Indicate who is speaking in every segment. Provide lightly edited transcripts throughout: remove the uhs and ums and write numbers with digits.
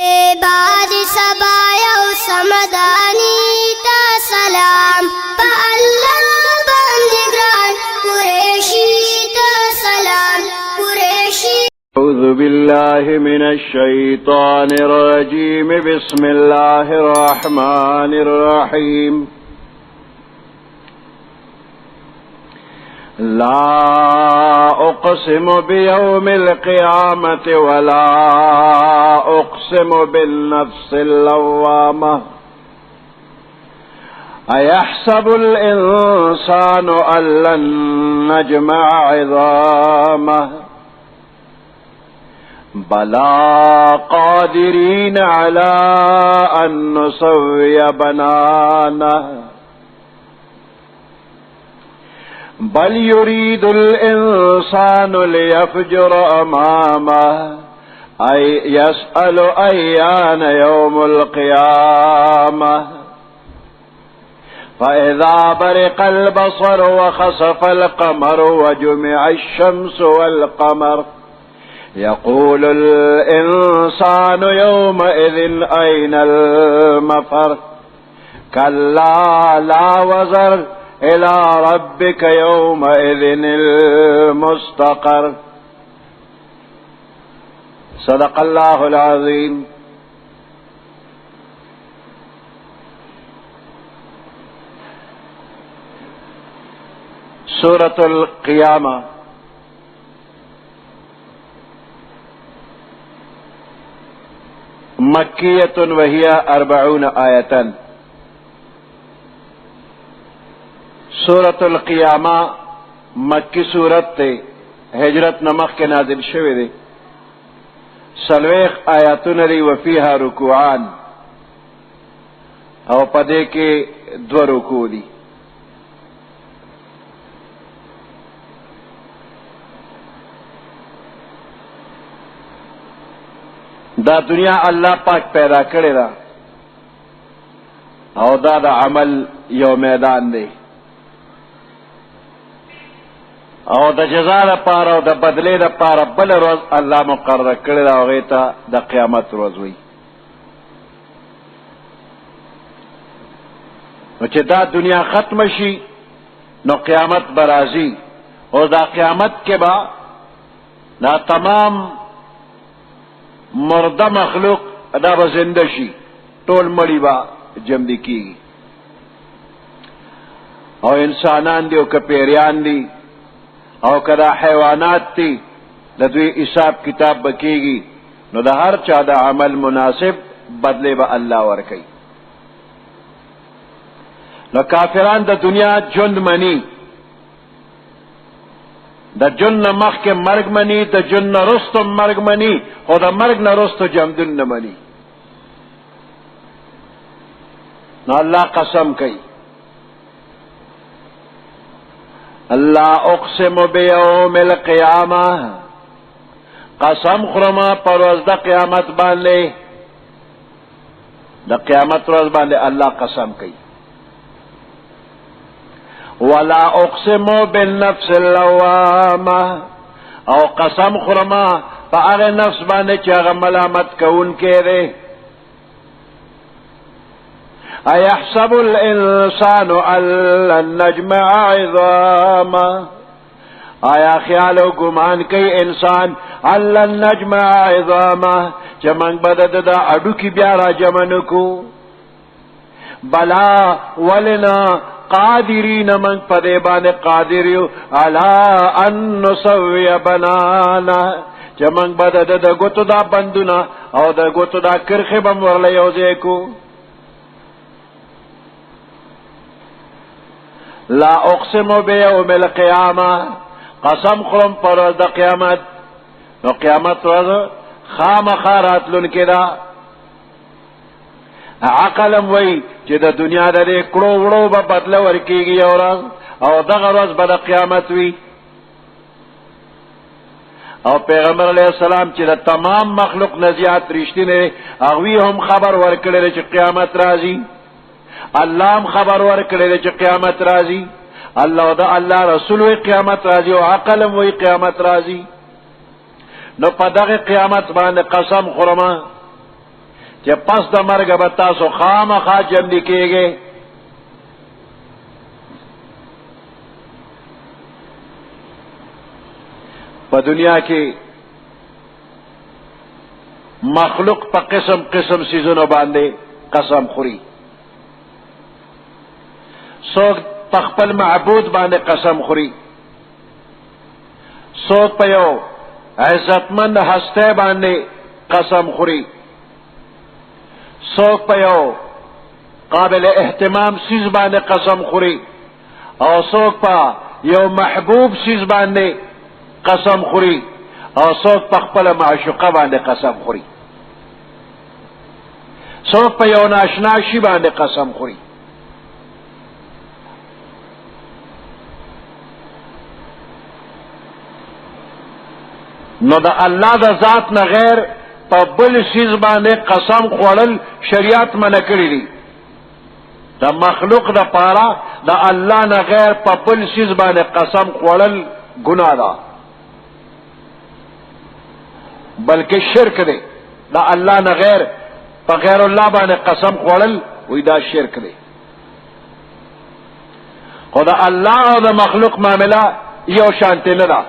Speaker 1: بعد سبايا وسمداني تا سلام فالله بندگران قريشي تا سلام قريشي.
Speaker 2: أعوذ بالله من الشيطان الرجيم. بسم الله الرحمن الرحيم. لا أقسم بيوم القيامة ولا أقسم بالنفس اللوامة أيحسب الإنسان أن لن نجمع عظامه بلى قادرين على أن نسوي بنانه بل يريد الإنسان ليفجر أمامه أي يسأل أيان يوم القيامة فإذا برق البصر وخسف القمر وجمع الشمس والقمر يقول الإنسان يومئذ أين المفر كلا لا وزر إلى ربك يومئذ المستقر. صدق الله العظيم. سورة القيامة مكية وهي 40 آية. سورة القیامہ مکی سورت تے ہجرت نمخ کے نازل شوی دے. سلویخ آیاتون ری وفیہا رکوعان او پدے کے 2 رکوع دی. دا دنیا اللہ پاک پیدا کرے دا او دا عمل یو میدان دے او د جزا لپاره او د بدلې لپاره بل روز الله مقرر کړی دا هغې ته د قیامت روز وي. نو چې دا دنیا ختم شي نو قیامت به راځي او دا قیامت کې به دا تمام مرده مخلوق دا به زنده شي، ټول مړي به جمدي کېږي او انسانان دي او که پیریان دي او کدا حیوانات تی د دوی حساب کتاب بکیږي. نو د هر چا د عمل مناسب بدلے به الله ورکي. نو کافران د دنیا ژوند مني، د ژوند نه مخکې مرګ مني، د ژوند نه وروسته مرګ مني، خو د مرګ نه وروسته ژوندون نه مني. نو الله قسم کوي اللہ اقسم بیوم القیامہ قسم خرما پر روز دا قیامت باندے، دا قیامت روز باندے اللہ قسم کئی. ولا اقسم بالنفس اللوامہ او قسم خرما پا اغی نفس باندے چاگا ملامت کون کے دے. أيحسب الإنسان أن لن نجمع عظامه آیا خیال و گمان کئی انسان أن لن نجمع عظامه چمنگ بدد دا اڈو کی بیارا جمنکو بلا ولنا قادرین من پدیبان قادریو علا ان نسوی بنانا چمنگ بدد دا گتو دا بندونا او دا گتو دا کرخی بم ورلیوزے کو. لا اقسم بیوم القیامہ قسم خرم پر روز دا قیامت. نو قیامت روز خام خارات لن کے دا عقلم وی چی دا دنیا دا دے کڑو وڑو با بدل ورکی گی او روز او دا روز با دا قیامت وی. او پیغمبر علیہ السلام چی دا تمام مخلوق نزیات رشتی نے اغوی هم خبر ورکڑے چی قیامت رازی. اللہ ہم خبر ورکڑے چی قیامت رازی. اللہ دا اللہ رسول وی قیامت رازی و عقلم وی قیامت رازی. نو پا دغی قیامت باندې قسم خورما چې پس د مرګ به تاسو خامخا ژوندي کېږئ. په دنیا کې مخلوق په قسم قسم سیزونو باندې قسم خوري. څوک په خپل معبود باندې قسم خوري، څوک په یو عزتمند هسته باندې قسم خوري، څوک په یو قابل اهتمام سیز باندې قسم خوري، او څوک په یو محبوب سیز باندې قسم خوري، او څوک په خپل معشوقه باندې قسم خوري، څوک په یو ناشنا شي باندې قسم خوري. نو د الله د ذات نه غیر په بل شیز باندې قسم خوړل شریعت منع کړی دی. د مخلوق د پاره د الله نه غیر په بل شیز باندې قسم خوړل ګناه ده، بلکې شرک دی. د الله نه غیر په غیر الله باندې قسم خوړل وې دا شرک دی. خو د الله او د مخلوق معامله یو شانته نه ده.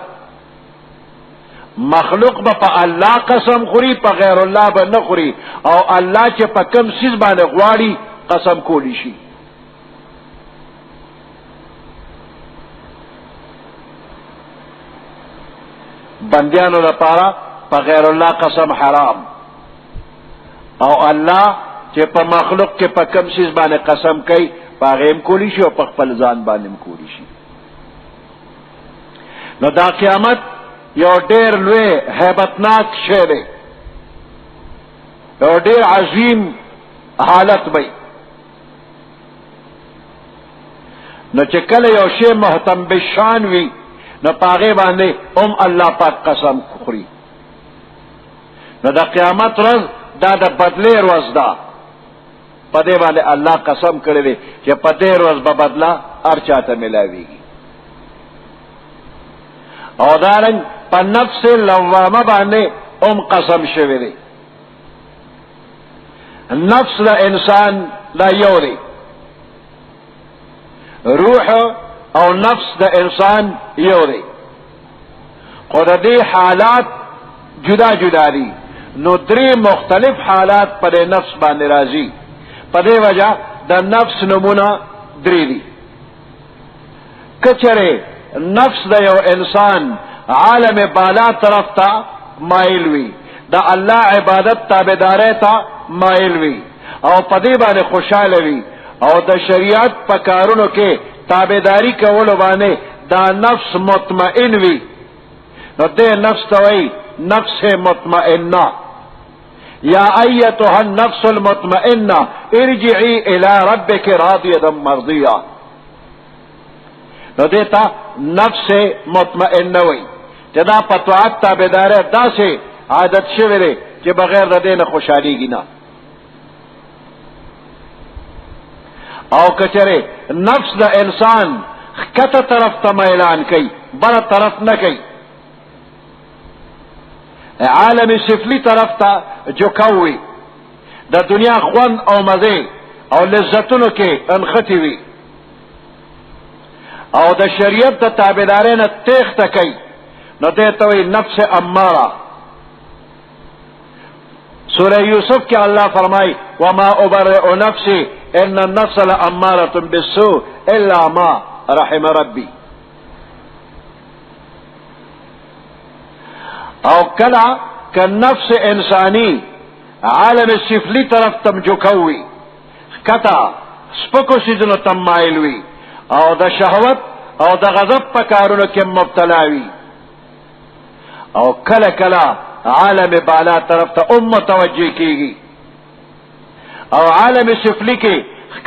Speaker 2: مخلوق به په الله قسم خوري، په غیر الله به نه خوري، او الله چې په کوم سیز باندې غواړي قسم کولی شي. بندیانو لپاره په غیر الله قسم حرام، او الله چې په مخلوق کې په کوم سیز باندې قسم کوي په هغه هم کولی شي او په خپل ځان باندې هم کولی شي. نو دا قیامت یو ډیر لوی هیبتناک شی دی، یو ډیر عظیم حالت وي. نو چې کله یو شی محتم بشان وي نو پاغه باندې الله پاک قسم خوري. نو د قیامت ورځ دا د بدلې ورځ ده، په دې باندې الله قسم کړی دی چې په دې ورځ به بدله هر چاته ملاويږي. او دارنګ په نفس لوامه باندې قسم شوی دی. نفس د انسان دا یو دی، روح او نفس د انسان یو دی، خو د دې حالات جدا جدا دي. نو درې مختلف حالات پر نفس باندې راځي. په دې وجہ د نفس نمونه درې دي. کچره نفس د یو انسان عالم بالا طرف ته مایل وي، د الله عبادت تابعداري ته مایل وي، او په دې باندې خوشاله وي، او د شریعت په کارونو کې تابعداري کولو باندې دا نفس مطمئن وي. نو دې نفس ته وایي نفس مطمئنه. یا ایتها النفس المطمئنه ارجعي الى ربك راضيه مرضيه. نو دې ته نفس مطمئنه وي چې دا په طاعت تابعداري داسې عادت شوی دی چې بغیر د دې نه خوشحاليږي نه. او کچره نفس د انسان خکته طرف ته میلان کوي، بل طرف نه کوي، عالم سفلی طرف ته جوکوي، د دنیا خوند او مزه او لذتونو کې انختی وي، او د شریعت د تابعدارۍ نه تېښته کوي. نو دې ته وایي نفس اماره. سورہ یوسف کې الله فرمای وما ابرئ نفسي ان النفس لاماره بالسوء الا ما رحم ربي. او کلا که نفس انسانی عالم سفلی طرف تم جوکوي، کتا سپکو سیزنو تم مایل وي، او د شهوت او د غضب په کارونو کې مبتلا وي، او کله کله عالم بالا طرف ته متوجه کیږي، او عالم سفلی کې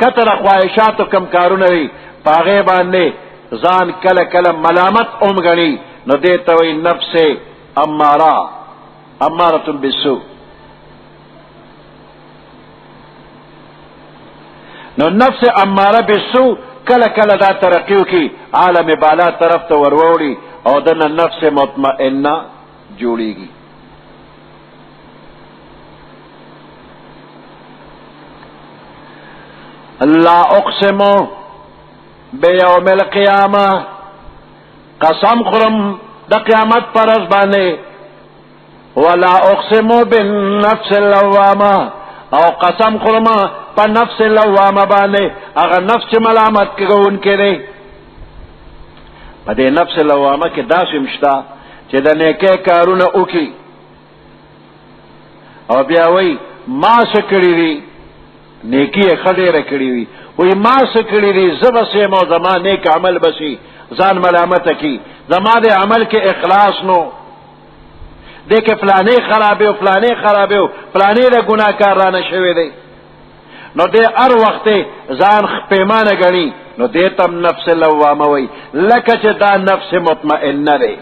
Speaker 2: خطر خواهشات کم کارونه وي، پاغه باندې ځان کله کله ملامت غني. نو دې ته وایي نفس اماره بالسوء. نو نفس اماره بالسوء کله کله دا ترقیو کی عالم بالا طرف ته وروړي، او دنه نفس مطمئنه جوړیږي. لا اقسمو بیوم القیامہ قسم خرم دا قیامت پر از بانے ولا اقسمو بالنفس اللوامہ او قسم خرم پا نفس اللوامہ بانے اگر نفس ملامت کے ان کے دے پا دے نفس اللوامہ کے دا سمشتا چی دا نیکے کارون اوکی او بیا وی ما سکڑی دی نیکی خدیر کڑی وی وی ما سکڑی دی زب سیمو زمان نیک عمل بسی زان ملامت کی زمان دے عمل کے اخلاص نو دے کہ فلانے خرابے ہو فلانے دے گناہ کار رانا شوے دے نو دے ار وقت زان پیمان گنی نو دے تم نفس لوامہ وی لکچ دا نفس مطمئن دے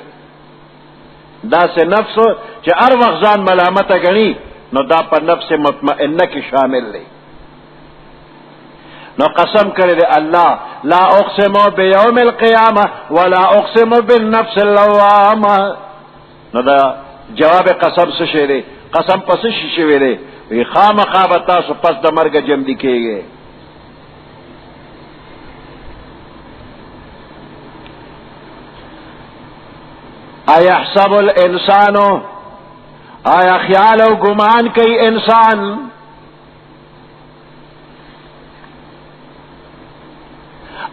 Speaker 2: دا سے نفس چے ار وقت زان ملامت گنی نو دا پا نفس مطمئن کی شامل دے نو قسم کرے دے اللہ لا اقسمو بیوم القیامہ ولا اقسمو بالنفس اللوامہ نو دا جواب قسم سشے دے قسم پس ششوے دے وی خام خوابتا سو پس دا مرگ جم دکھے گئے ایحسب الانسانو آیا خیال و گمان کئی انسان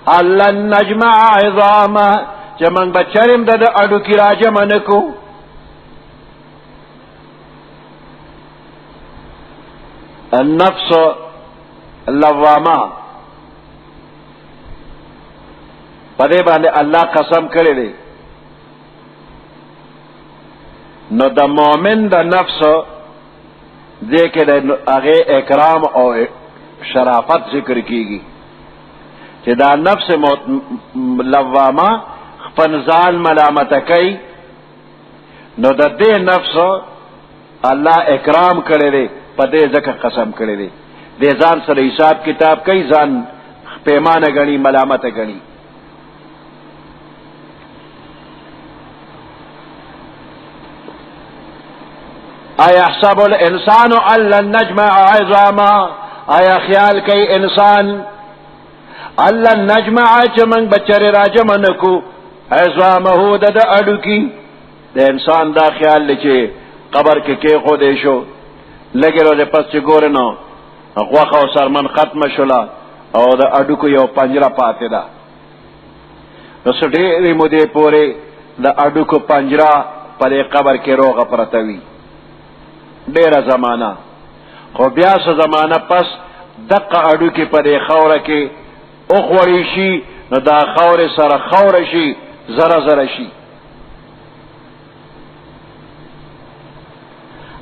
Speaker 2: اللہ نجمع عظاما چمن بچرم دا اڈو کی راجمنکو النفس لواما پدے باندے اللہ قسم کرے دے نو دا مومن دا نفس دے کے دا اغے اکرام اور شرافت ذکر کی گی کہ دا نفس لواما فنزان ملامت کئی نو دا دے نفس اللہ اکرام کرے دے پدے ذکر قسم کرے دے دے زان سر حساب کتاب کئی زان پیمان گنی ملامت گنی ایحسب الانسان ان لن نجمع عظاما آیا خیال کئی انسان ان لن نجمع چمنگ بچر راجمنکو عظامہو دا اڈو کی دا انسان دا خیال لچے قبر کے خودے شو لگے رو دے پس چی گورنو غوخ و سرمن ختم شلا او دا اڈو کو یو پنجرہ پاتے دا رسو دیری مدے پورے دا اڈو کو پنجرہ پدے قبر کے روغ پرتوی دیر زمانہ خو بیاس زمانہ پس دق اڈو کی پدے خور کے اخوری شی نو دا خور سر خور شی زر شی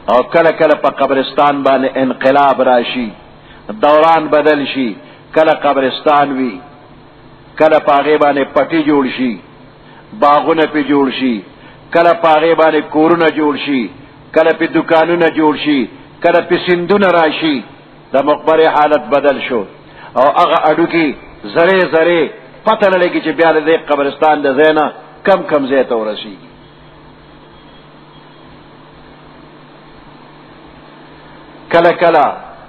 Speaker 2: اور کل کل پا قبرستان بانے انقلاب راشی دوران بدل شی کل قبرستان وی کل پاغے بانے پٹی جوڑ شی باغون پی جوڑ شی کل پاغے بانے کورون جوڑ شی کل پی دکانون جوڑ شی کل پی سندون راشی دا مقبر حالت بدل شو اور اغا اڈو کی زرے پتہ نہ لگی چی بیال دے قبرستان دا زینا کم زیتا رسی کلا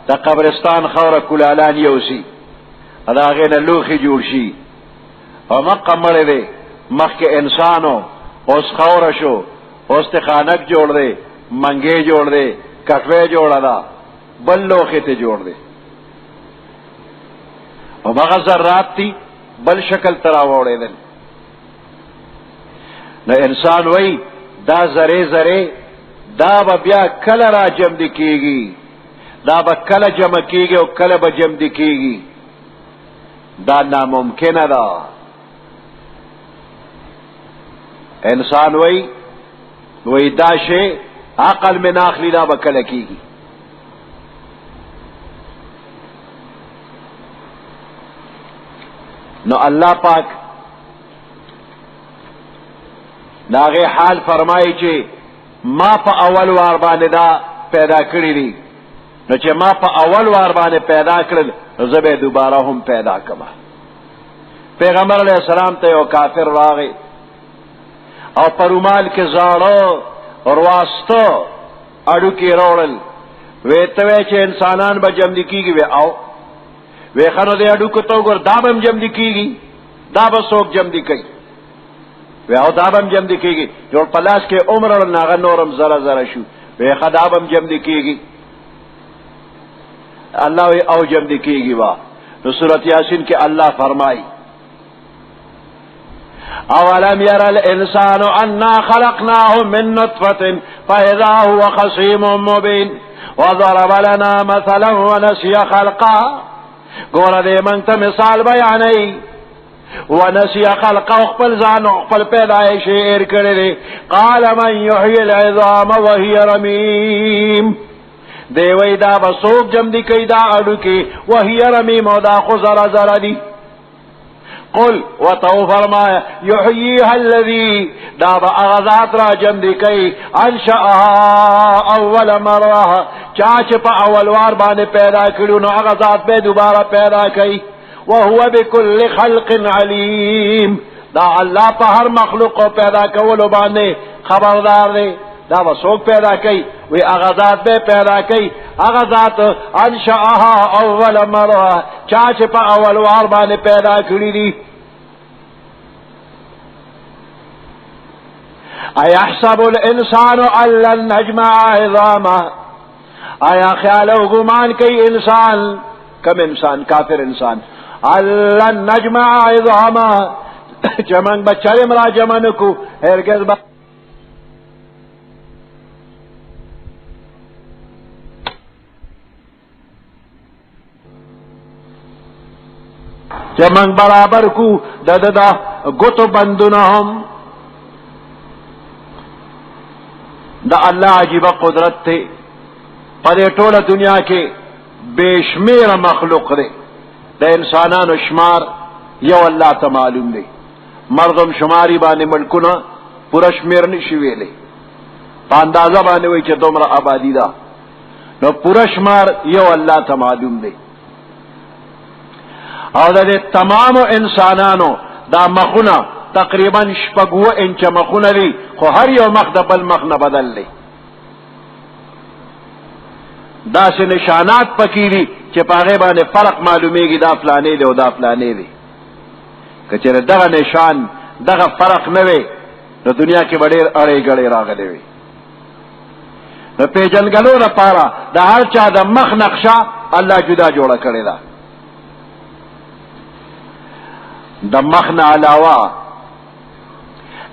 Speaker 2: دا قبرستان خور کلالان یوسی ادا غیر لوخی جوڑ شی اور مقا مرے دے مخ کے انسانو اس خور شو اس تخانک جوڑ دے منگے جوڑ دے کٹوے جوڑ دا بل لوخی تے جوڑ دے اور مغا ذرات تی بل شکل تراوڑے دن نو انسان وئی دا زرے دا با بیا کل را جم دکی گی دا با کل جمع کی گی اور کل با جم دکی گی دا ناممکن دا انسان وئی دا شے عقل میں ناخلی دا با کل کی گی نو اللہ پاک داغے حال فرمائی چھے ما پا اول وار بانے دا پیدا کری دی نو چھے ما پا اول وار بانے پیدا کرل زب دوبارہ ہم پیدا کما پیغمبر علیہ السلام تے او کافر راغی او پرومال کے زاڑو اور واسطو اڈو کی روڑل ویتوے چھے انسانان با جمدی کی گی وے آو وی خانو دے اڈو کتو گر دابم جم دی کی گی دابا سوک جم دی کئی وی او دابم جم دی کی گی جوڑ پلاس کے عمر اور ناغا نورم ذرا ذرا شو وی خدابم جم دی کی گی اللہ وی او جم دی کی گی وا تو سورۃ یاسین کے اللہ فرمائی اولم ير الانسان انا خلقناه من نطفة فاذا هو خصيم مبين وضرب لنا مثلا ونسي خلقا گورا دے منت مثال بیانی ونسي خلقا اخپل زان اخپل پیدائش ایر کردے قال من يحيي العظام وهي رميم دے وی دا بسوک جم دی کئی دا اڈو کی وهي رميم و دا خزر زر دی قل وتو فرمایا یحییها الذی دا با اغذات را جم دی کئی انشاءها اول مرہ چاچ پا اول وار بانے پیدا کرو نو اغذات بے دوبارہ پیدا کئی وهو بكل خلق علیم دا اللہ پا ہر مخلوق کو پیدا کولو بانے خبردار دے دا وسوک پیدا کئی وی اغذات بے پیدا کئی اغذات انشاءها اول مرہ چاچ پا اول وار بانے پیدا کری دی ایحسب الانسان ان لن نجمع عظامہ آیا خیال و گمان کئی انسان کم انسان کافر انسان ان لن نجمع عظامہ جمن بچر مرا جمن کو ہرگز جمن برابر کو دا گتو بندنہم دا اللہ عجیب قدرت تے پدے ٹول دنیا کے بے شمیر مخلوق دے دا انسانان و شمار یو اللہ تا معلوم دے مردم شماری بانے ملکونا پورا شمیر نشوے لے پا اندازہ بانے وی چا دومرا آبادی دا نو پورا شمار یو اللہ تا معلوم دے او دا دے تمام انسانانو دا مخونا تقریبا شپگو انچ مخونا لی خو ہر یو مخ دا بل مخ نہ بدل لی دا سے نشانات پکی دی چھ پاغے بانے فرق معلومے گی دا فلانے دے و دا فلانے دے کچھر دغا نشان دغا فرق نوے نو دنیا کے بڑے اڑے گڑے راغلے وے نو پی جنگلو نا پارا دا ہر چاہ دا مخ نقشہ اللہ جدا جوڑا کرے دا دا مخ نا علاوہ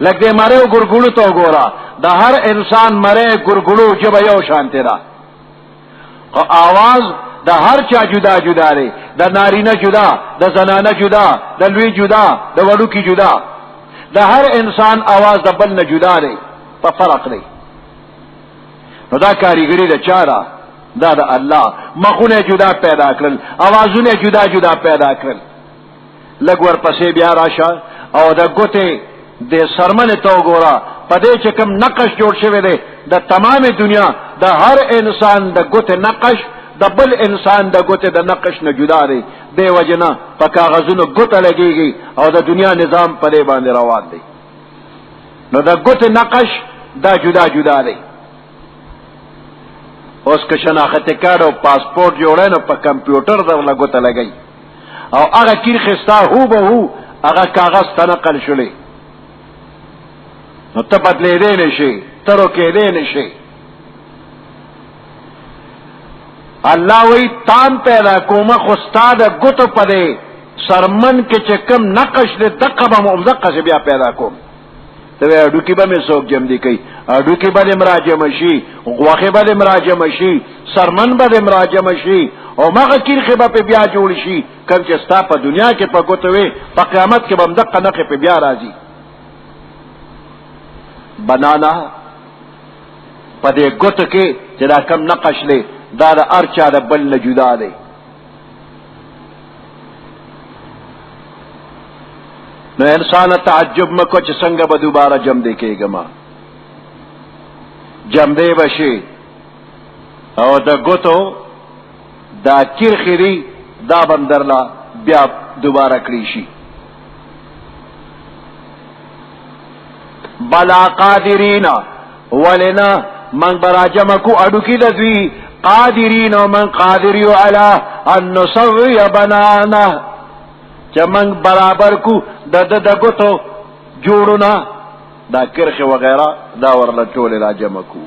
Speaker 2: لگ دے مرے گرگڑو تو گورا دا ہر انسان مرے گرگڑو جب یو شانتے دا آواز دا ہر چا جدا جدا رے دا نارینہ جدا دا زنانہ جدا دا لوی جدا دا وڑو کی جدا دا ہر انسان آواز دا بل نہ جدا رے پا فرق رے نو دا کاریگری دا چارا دا دا اللہ مخون جدا پیدا کرل آوازون جدا جدا پیدا کرل لگور پسے بیا راشا او دا گوتے دے سرمن تو گورا پدے چکم نقش جوڑ شوے دے دا تمام دنیا دا ہر انسان دا گوتے نقش دا بل انسان دا گوتے دا نقش نہ جدا دے دے وجنا پا کاغذونو گوتا لگے گی او دا دنیا نظام پدے باندے روان دے نو دا گوتے نقش دا جدا جدا دے اس کا شناخت کارڈ او پاسپورٹ جوڑے نو پا کمپیوٹر دا گوتا لگئی او اگا کیر خستا ہو بہو اگا کاغذ تنقل شلے نو تا بدلے دے نشے ترو کے دے نشے اللہ وی تام پیدا کوما خستاد گتو پدے سرمن کے چکم نقش دے دقا ممزقہ سے بیا پیدا کوم تو اڈو کی با میں سوک جم دی کئی اڈو کی با دے مراجم شی غوخی با دے مراجم شی سرمن با دے مراجم شی او مغا کیر خبا پہ بیا جوڑ شی کم چستا پا دنیا کے پا گتوے پا قیامت کے بمدقہ نقی پہ بیا رازی بنانا پدے گت کے جدا کم نقش لے دادا ارچا دا بل نجدا دے نو انسان تعجب مکو چھ سنگ با دوبارہ جم دے کے گما جم دے بشی او دا گتو دا کرخی دا بندرلا بیا دوبارہ کریشی بلا قادرین ولنا من براجمکو اڈو کی دزوی قادرین و من قادریو علا ان نسوی بنانه چه منگ برابر کو د گتو جوڑونا دا کرخ وغیرہ دا ورلا ټول را جمع کو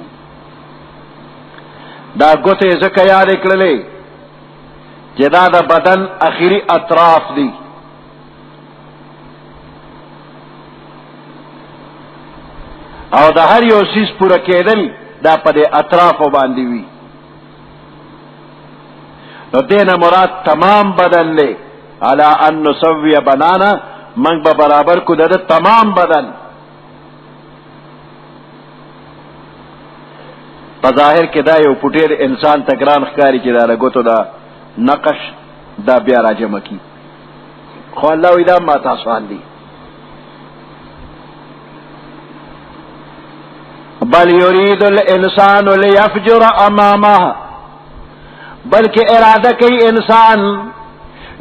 Speaker 2: دا گتے زکا یاد اکللے چه دا دا بدن اخیری اطراف دی او دا هر یو سیز پورا کېدل دا پا دے اطرافو باندی وی نو دین مراد تمام بدن لے علا ان نسوی بنانا منگ با برابر کو دا تمام بدن پا ظاہر کے دا یو پوٹیر انسان تکران خکاری چی دا لگو دا نقش دا بیا را جمع کی خو اللہ وی دا ما تاسوان دی بل یرید الانسان لیفجر امامہ بلکہ ارادہ کی انسان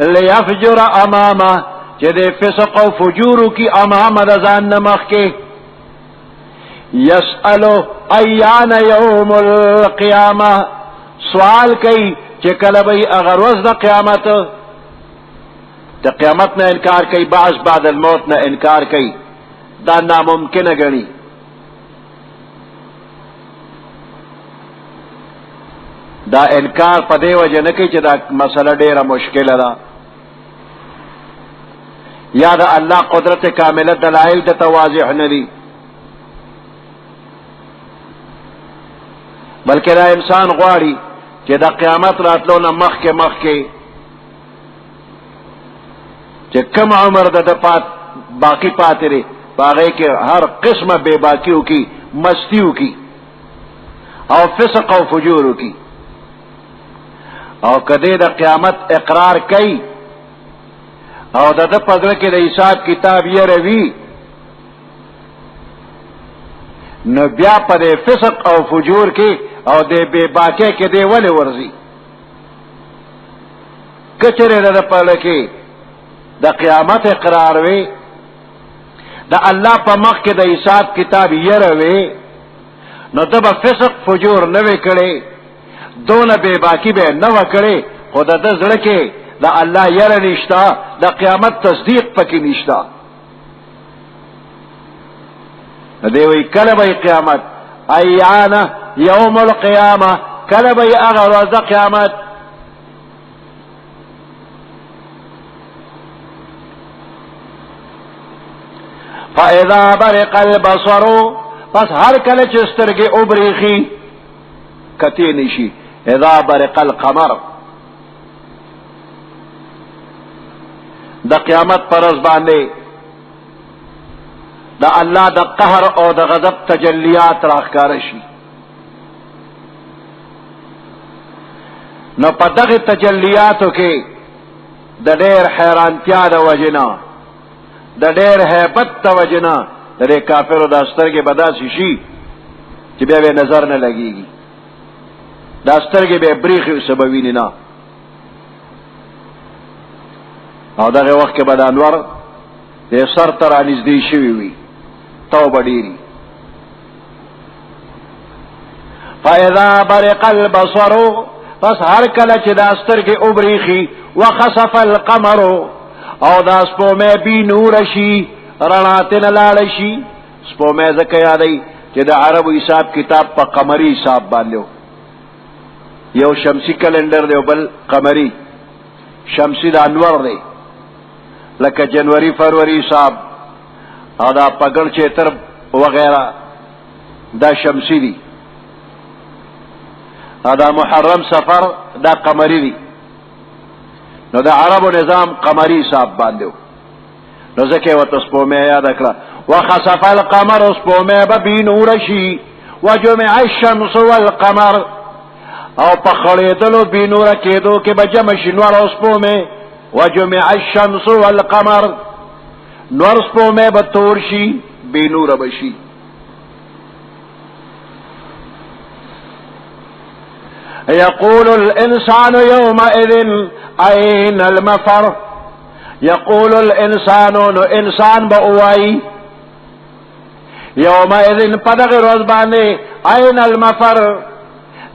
Speaker 2: لیفجر امامہ چہ دے فسق و فجور کی امام رضان نمخ کے یسألو ایان یوم القیامہ سوال کئی چہ کلبی اگر وزد قیامت تا قیامت نہ انکار کئی بعد الموت نہ انکار کئی دا ناممکن گنی دا انکار پا دے وجہ نکی چی دا مسئلہ ڈیرہ مشکل دا یا دا اللہ قدرت کاملہ دلائل دا واضح ندی بلکہ دا انسان غواری چی دا قیامت راتلو نا مخ کے چی کم عمر دا باقی پاتے رے باغے کے ہر قسم بے باکیوں کی مستیوں کی او فسق او فجوروں کی او کدے دا قیامت اقرار کئی او دا پدر کے دا حساب کتاب یہ روی نو بیا پا دے فسق او فجور کی او دے بے باکے کے دے ولی ورزی کچرے دا پدر کے دا قیامت اقرار وی دا اللہ پا مخ کے دا حساب کتاب یہ روی نو دا با فسق فجور نوے کڑے دون بے باکی بے نو کرے خدا دا زڑکے دا اللہ یر نشتا دا قیامت تصدیق پکی نشتا دیوئی کلبی قیامت ایانا یوم القیامہ کلبی اغر وز دا قیامت فاذا برق البصر پس ہر کل چستر کے ابریخی کتی نشی اذا برق القمر دا قیامت پر از باندے دا اللہ دا قہر او دا غضب تجلیات راکارشی نو پا دغی تجلیاتو کے دا دیر حیرانتیا دا وجنا دا دیر حیبت دا وجنا دا دیر کافر دا سترگی بدا سشی چی بے بے نظر نہ لگی گی دا سترگی بے بریخی سبوینی نا او دغه وقت کې بعد انور د سر تر نږدې شوی وي توبه ډیری فاذا برق البصر پس هر کله چې د سترګې اوبریخي وخسف القمر او د سپومې بی نور شي رڼا تن لاړ شي سپومې ځکه یادای چې د عربو حساب کتاب په قمری حساب باندې یو شمسی کلندر دی بل قمری شمسی د انور دی لکه جنوری فروری صاحب او دا پگڑ چیتر وغیرہ دا شمسی دی او دا محرم سفر دا قمری دی نو دا عرب و نظام قمری صاحب باندیو نو زکی و تسپومی یاد اکلا وخسف القمر سپومی ببینور شی وجمع الشمس والقمر او پخڑی دلو بینور کیدو که بجمع شنور سپومی وجمع الشمس والقمر نور سپومے بطورشی بے نور بشی یقول الانسان یومئذ این المفر یقول الانسان نو انسان با اوائی یومئذ پدغ روز باندے این المفر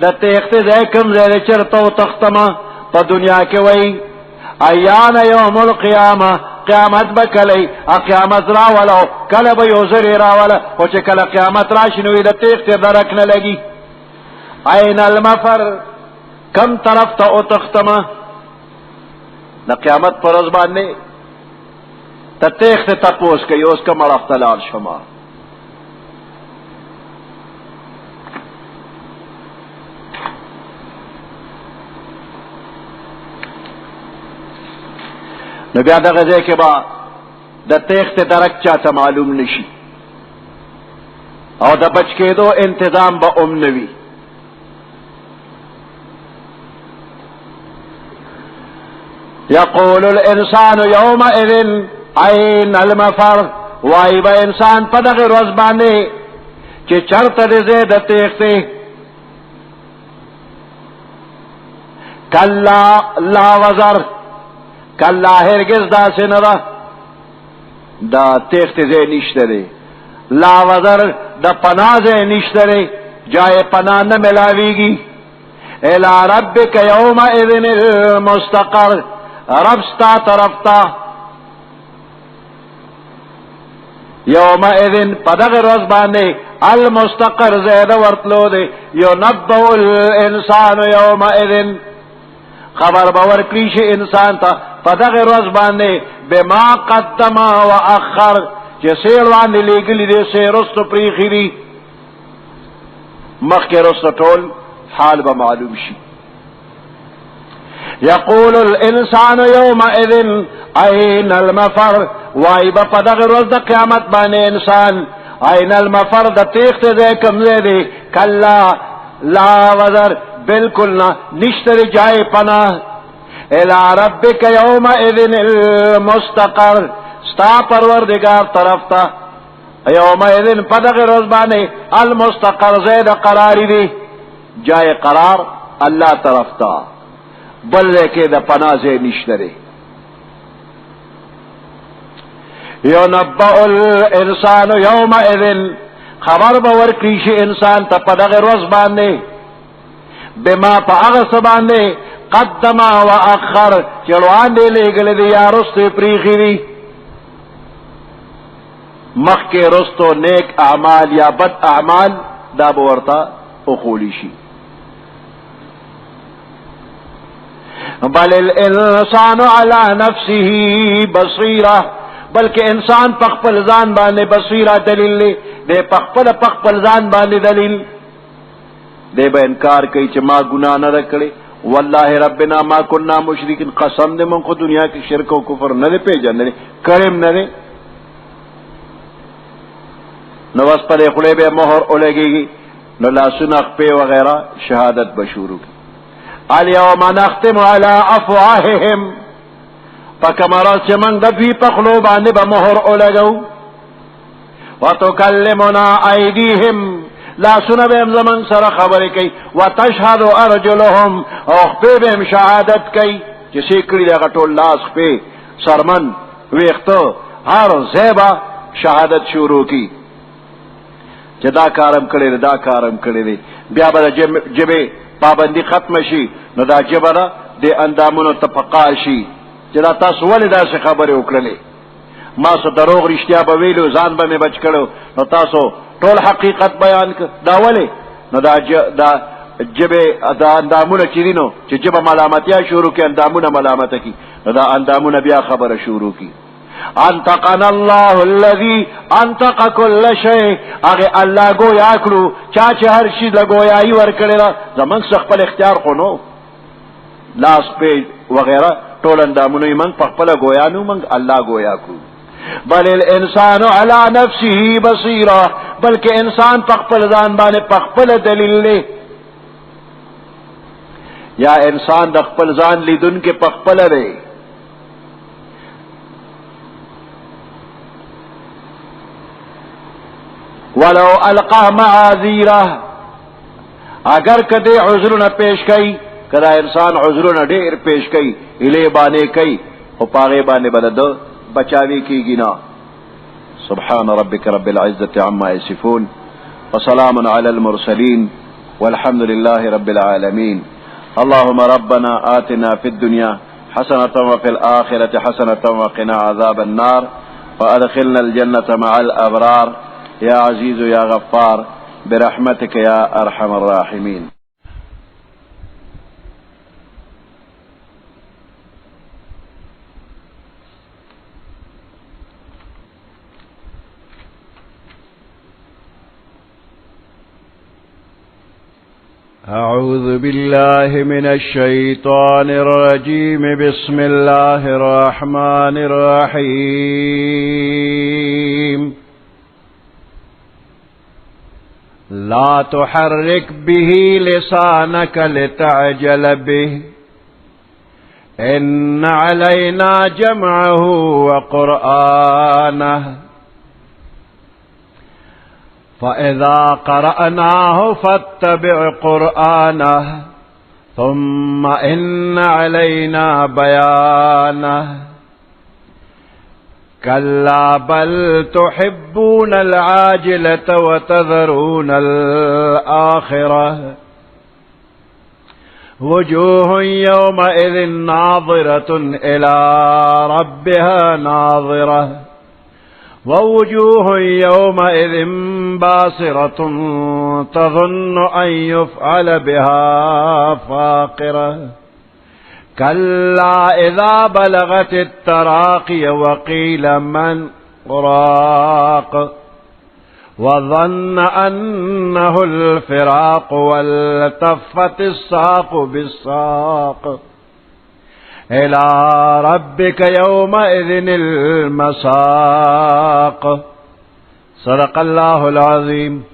Speaker 2: دا تیخت دے کم زیر چرتو تختما پا دنیا کے وئی ایان یوم القیامہ قیامت بکلی قیامت راولو کل بیوزر راولا وچه کل قیامت راشنوی دا تیخت درک نلگی این المفر کم طرف تا اتختما دا قیامت پر ازبان نے تا تیخت تپوس کئی اس کا مرفتلال شما نو بیا دا غزے کے با دا تیخت درک چاہتا معلوم نشی او دا بچ کے دو انتظام با نوی یقول الانسان یومئذ این المفر وائی با انسان پا دا غیر وزبانے چی چرت رزے دا تیختے کلا لا وزر کلا ہرگز دا سنرا دا تیخت زی نشترے لا وزر دا پناہ زی نشترے جائے پناہ نہ ملاویگی الى ربک یومئذن المستقر رب ستا طرفتا یومئذن پدغ رزبانے المستقر زید ورطلو دے ینبو الانسان یومئذن خبر باور کلیش انسان تا پدغ رزبانے بما قدما و اخر چه سیروان لیگلی دے سے رست پریخی دی مخ کے رست طول حال با معلوم شی یقول الانسان یومئذ این المفر وائی با پدغ رزد قیامت بانے انسان این المفر دا تیخت دے کمزے دے کلا لا وزر بالکل نہ نشتر جائے پناہ الى ربک یومئذ المستقر ستا پروردگار طرف تا یومئذ پدغ رزبانے المستقر زید قراری دی جائے قرار اللہ طرف تا بلے کے دا پناہ زید نشترے یونبأ الانسان یومئذ خبر باور کریش انسان تا پدغ رزبانے بما پا اغس باندے قدما و اخر چلوان دے لے گلے دی یا رست پریخی دی مخ کے رستو نیک اعمال یا بد اعمال دا بورتا اخولی شی بل الانسان علی نفسه بصیرہ بلکہ انسان پخپل زان باندے بصیرہ دلیل لے دے پخپل زان باندے دلیل دے با انکار کئی چھ ما گناہ نہ رکھڑے واللہ ربنا ما کننا مشرکین قسم دے من کو دنیا کی شرک و کفر نہ دے پہ جاندے کرم نہ دے نو اس پر اخلے بے مہر اولگی گی نو لا سنخ پہ وغیرہ شہادت بشورو کی الیوم نختم علی افواہہم پکمرات سے من دفی پخلو باندے با مہر اولگو وتکلمنا ایدیہم لا سنب ام زمن سر خبر کی وتشهد ارجلهم اخبے بهم شہادت کی جسے کری لگا ٹول لاس پہ سرمن ویختو ہر زیبا شہادت شروع کی جدا کارم کرے دا کارم کرے بیا بدا جبے پابندی ختم شی نو دا جبرا دے اندامونو تفقا شی جدا تاسو ولی دا سے خبر اکڑلے ما سو دروغ رشتیا بویلو زان با میں بچ کرو نو تاسو طول حقیقت بیان کر دا ولی نو دا جبے دا اندامون چیرینو چی جب ملامتیا شروع کی اندامون ملامت کی نو دا اندامون بیا خبر شروع کی انتقنا اللہ اللذی انتق کل شئی اگے اللہ گویا کرو چاچے ہر شید لگویائی ورکڑی را زمان سخپل اختیار خونو لاس پہ وغیرہ طول اندامونو من پخپل گویانو من اللہ گویا کرو بل الانسان علی نفسه بصیرہ بلکہ انسان پخپل زان بانے پخپل دلیل لے یا انسان دخپل زان لیدن کے پخپل دے ولو القا معاذیرہ اگر کدے عذرنا پیش کئی کدا انسان عذرنا دیر پیش کئی الے بانے کئی او پاغے بانے بددو بچاوی کی گنا سبحان ربك رب العزة عما يصفون وسلام على المرسلين والحمد لله رب العالمين اللهم ربنا آتنا في الدنيا حسنة وفي الآخرة حسنة وقنا عذاب النار وأدخلنا الجنة مع الأبرار يا عزيز يا غفار برحمتك يا أرحم الراحمين.
Speaker 3: أعوذ بالله من الشيطان الرجيم. بسم الله الرحمن الرحيم. لا تحرك به لسانك لتعجل به إن علينا جمعه وقرآنه فإذا قرأناه فاتبع قرآنه ثم إن علينا بيانه كلا بل تحبون العاجلة وتذرون الآخرة وجوه يومئذ ناظرة إلى ربها ناظرة ووجوه يومئذ باسرة تظن أن يفعل بها فاقرة كلا إذا بلغت التراقي وقيل من راق وظن أنه الفراق والتفت الساق بالساق إلى ربك يومئذ المساق. صدق الله العظيم.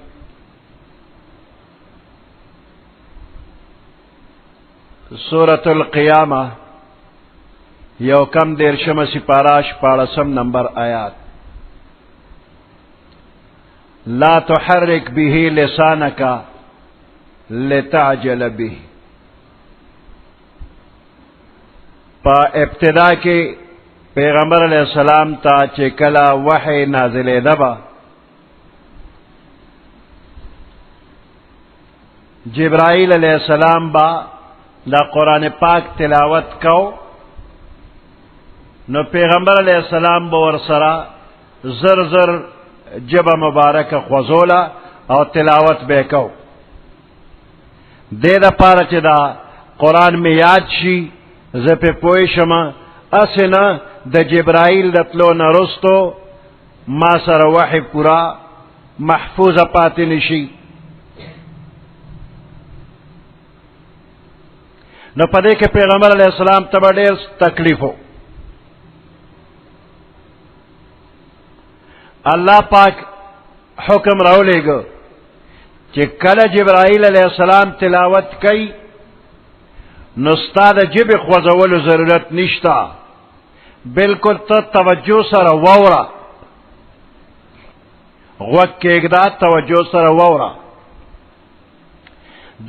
Speaker 3: سورة القیامة یو کم دیرشم سپاراش پاڑسم نمبر آیات. لا تحرك به لسانك لتعجل به. پا ابتدا کے پیغمبر علیہ السلام تا چکلا وحی نازل دبا جبرائیل علیہ السلام با دا قرآن پاک تلاوت کو نو پیغمبر علیہ السلام با ورسرا زر زر جب مبارک خوزولا او تلاوت بے کو دے دا پارا چی دا قرآن میں یاد شی زپی پویشما اسنا د جبرائیل دتلو نرستو ما سر وحی پورا محفوظ پاتی نشی. نو پدے کے پیغمبر علیہ السلام تبا دیر تکلیفو اللہ پاک حکم رو لے گو چی کل جبرائیل علیہ السلام تلاوت کئی نستاد جب خوزولو ضرورت نشتا بالکل تا توجہ سر وورا غوک کېږدا توجہ سر وورا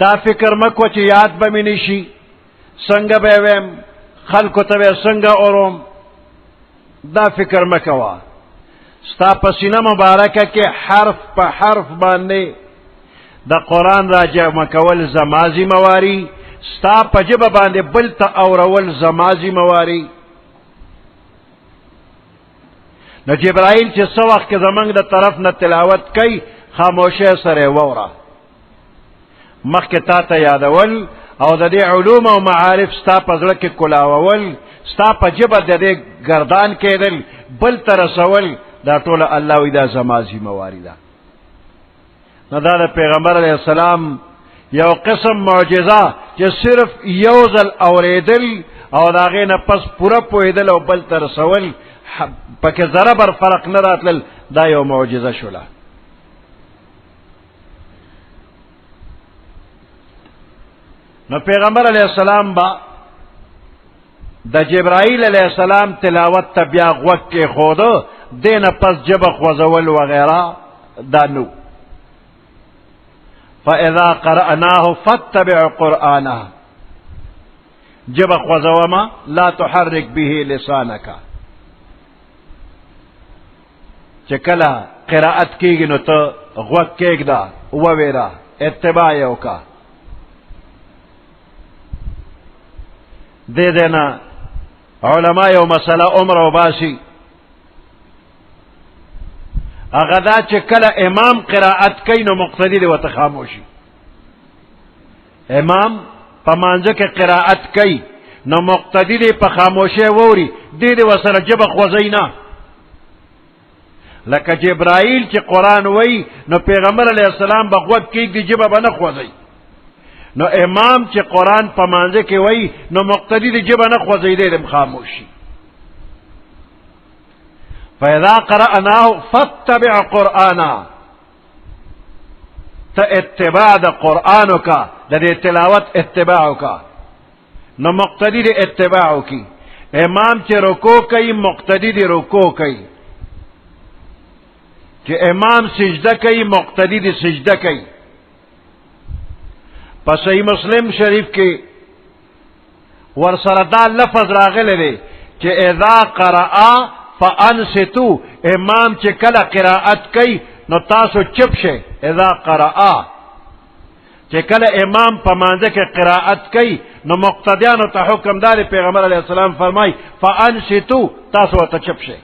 Speaker 3: دا فکر مکو چی یاد بمی نشی سنگ بیویم خلکو تبی سنگ اوروم دا فکر مکوا ستا پسینہ مبارکہ کے حرف پا حرف باندے دا قرآن راجع مکول زمازی مواری ستا پا جب باندے بلتا اورول زمازی مواری. نو جبرائیل چی سو وقت کے زمانگ دا طرف نا تلاوت کئی خاموشی سر وورا مخ کے تا تا یادول او دا دی علوم و معارف ستا پا زلک کلاوول ستا پا جب دا دی گردان کے دل بلتا رسول دا طول اللہ وی دا زمازی مواری دا. نو دا پیغمبر علیہ السلام یو قسم معجزہ چی صرف یوزل اوریدل او دا غین پس پورا پویدل او بل ترسول پاک ذرا بر فرق نراتلل دا یو معجزہ شولا. نو پیغمبر علیہ السلام با دا جبرائیل علیہ السلام تلاوت تا بیا غوک کے خودو دین پس جب خوزول وغیرہ دا نو. فَإِذَا قَرَأْنَاهُ فَاتَّبِعْ قُرْآنَهُ جب خوزوما لا تحرك به لسانك چکلا قراءت کیگی نو تو غوک کیگ دا وویرا اتباع یوکا. دے دینا علماء یو مسئلہ عمر و باسی اغدا چې کله امام قرائت کوي نو مقتدی دی وته خاموشي امام په مانځه کې قرائت کوي نو مقتدی دی په خاموشي ووري دی دی وسره جبه خوځي نه لکه جبرائیل چې قرآن وای نو پیغمبر علیه السلام به غوږ کېږدي جبه به نه خوځي نو امام چې قرآن په مانځه کې وای نو مقتدی دی جبه نه خوځي دی خاموشي فإذا قرأناه فاتبع قرآنا اتباع دا قرآنو کا دا دی تلاوت اتباعو کا نو مقتدی دی اتباعو کی امام چی رکو کئی مقتدی دی رکو کئی چی امام سجدہ کئی مقتدی دی سجدہ کئی پس صحیح مسلم شریف کی ورسردہ لفظ راغل دی چی اذا قرآ فانصتو امام چې کله قرائت کوي نو تاسو چپ شئ اذا قرأ چې کله امام په مانځه کې قرائت کوي نو مقتدیانو ته حکم دار پیغمبر علیه السلام فرمای فانصتو تاسو ته چپ شئ